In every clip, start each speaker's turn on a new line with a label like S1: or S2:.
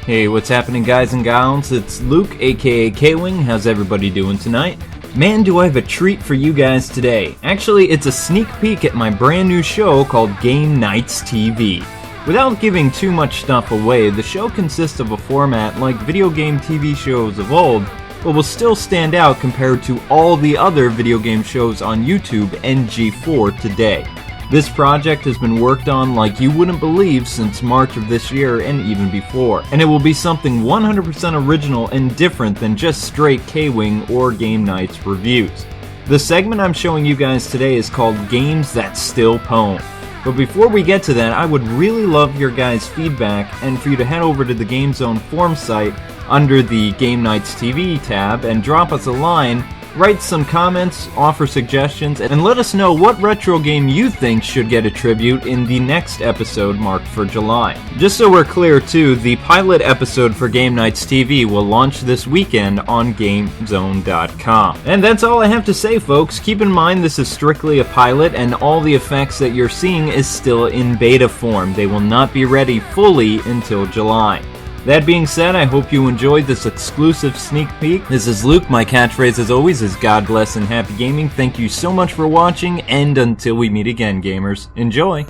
S1: Hey, what's happening, guys and gals? It's Luke, aka K-Wing. How's everybody doing tonight? Man, do I have a treat for you guys today. Actually, it's a sneak peek at my brand new show called Game Nights TV. Without giving too much stuff away, the show consists of a format like video game TV shows of old, but will still stand out compared to all the other video game shows on YouTube and G4 today. This project has been worked on like you wouldn't believe since March of this year and even before, and it will be something 100% original and different than just straight K-Wing or Game Nights reviews. The segment I'm showing you guys today is called Games That Still Pwn. But before we get to that, I would really love your guys' feedback and for you to head over to the Game Zone forum site under the Game Nights TV tab and drop us a line. Write some comments, offer suggestions, and let us know what retro game you think should get a tribute in the next episode marked for July. Just so we're clear too, the pilot episode for Game Nights TV will launch this weekend on GameZone.com. And that's all I have to say, folks. Keep in mind this is strictly a pilot and all the effects that you're seeing is still in beta form. They will not be ready fully until July. That being said, I hope you enjoyed this exclusive sneak peek. This is Luke. My catchphrase as always is God bless and happy gaming. Thank you so much for watching, and until we meet again, gamers, enjoy!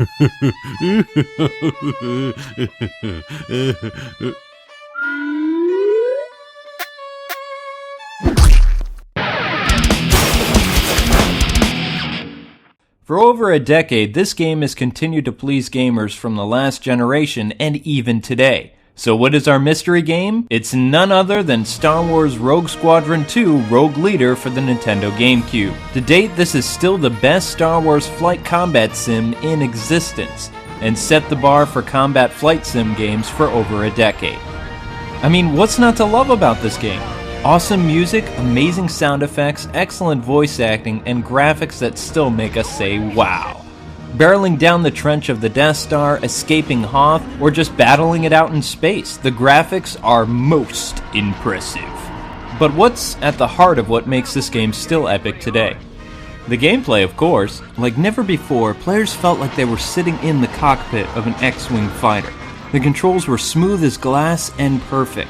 S1: For over a decade, this game has continued to please gamers from the last generation and even today. So what is our mystery game? It's none other than Star Wars Rogue Squadron 2 Rogue Leader for the Nintendo GameCube. To date, this is still the best Star Wars flight combat sim in existence, and set the bar for combat flight sim games for over a decade. I mean, what's not to love about this game? Awesome music, amazing sound effects, excellent voice acting, and graphics that still make us say wow. Barreling down the trench of the Death Star, escaping Hoth, or just battling it out in space, the graphics are most impressive. But what's at the heart of what makes this game still epic today? The gameplay, of course. Like never before, players felt like they were sitting in the cockpit of an X-Wing fighter. The controls were smooth as glass and perfect.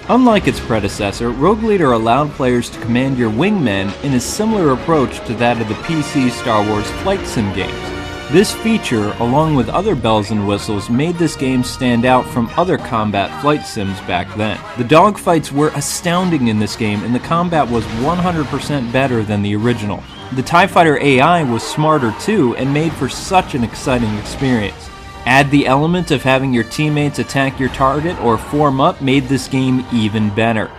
S1: Unlike its predecessor, Rogue Leader allowed players to command your wingmen in a similar approach to that of the PC Star Wars flight sim games. This feature, along with other bells and whistles, made this game stand out from other combat flight sims back then. The dogfights were astounding in this game, and the combat was 100% better than the original. The TIE Fighter AI was smarter too, and made for such an exciting experience. Add the element of having your teammates attack your target or form up made this game even better.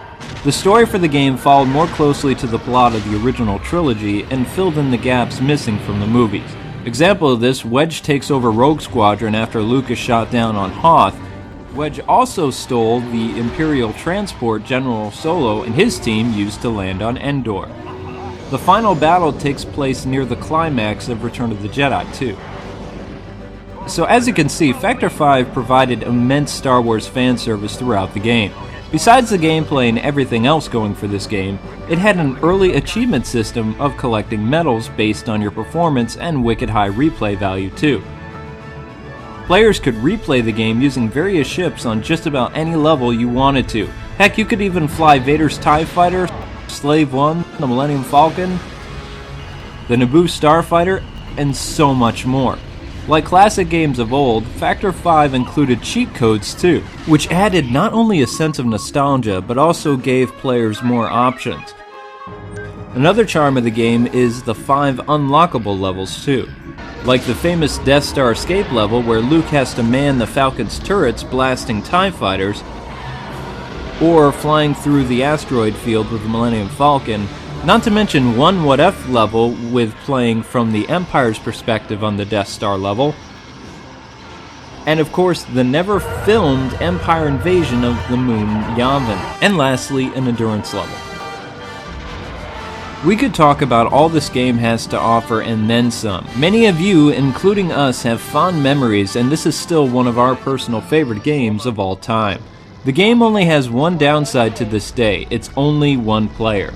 S1: The story for the game followed more closely to the plot of the original trilogy and filled in the gaps missing from the movies. Example of this, Wedge takes over Rogue Squadron after Luke is shot down on Hoth. Wedge also stole the Imperial transport General Solo and his team used to land on Endor. The final battle takes place near the climax of Return of the Jedi too. So as you can see, Factor 5 provided immense Star Wars fan service throughout the game. Besides the gameplay and everything else going for this game, it had an early achievement system of collecting medals based on your performance and wicked high replay value too. Players could replay the game using various ships on just about any level you wanted to. Heck, you could even fly Vader's TIE Fighter, Slave One, the Millennium Falcon, the Naboo Starfighter, and so much more. Like classic games of old, Factor 5 included cheat codes too, which added not only a sense of nostalgia, but also gave players more options. Another charm of the game is the 5 unlockable levels too. Like the famous Death Star escape level where Luke has to man the Falcon's turrets blasting TIE fighters, or flying through the asteroid field with the Millennium Falcon. Not to mention one What If level with playing from the Empire's perspective on the Death Star level. And of course, the never filmed Empire invasion of the moon Yavin. And lastly, an endurance level. We could talk about all this game has to offer and then some. Many of you, including us, have fond memories, and this is still one of our personal favorite games of all time. The game only has one downside to this day: it's only one player.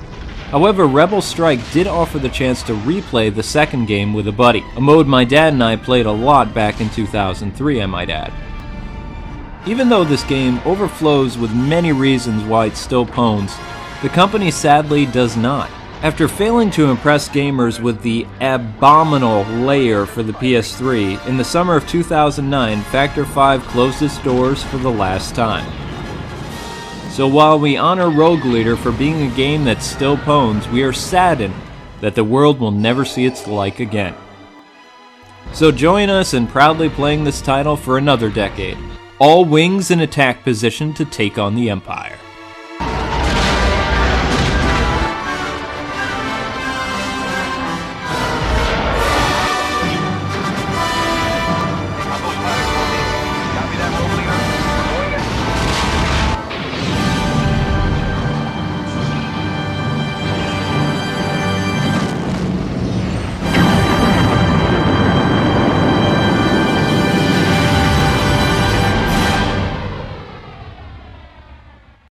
S1: However, Rebel Strike did offer the chance to replay the second game with a buddy, a mode my dad and I played a lot back in 2003, I might add. Even though this game overflows with many reasons why it still pwns, the company sadly does not. After failing to impress gamers with the abominable layer for the PS3, in the summer of 2009, Factor 5 closed its doors for the last time. So while we honor Rogue Leader for being a game that still pwns, we are saddened that the world will never see its like again. So join us in proudly playing this title for another decade, all wings in attack position to take on the Empire.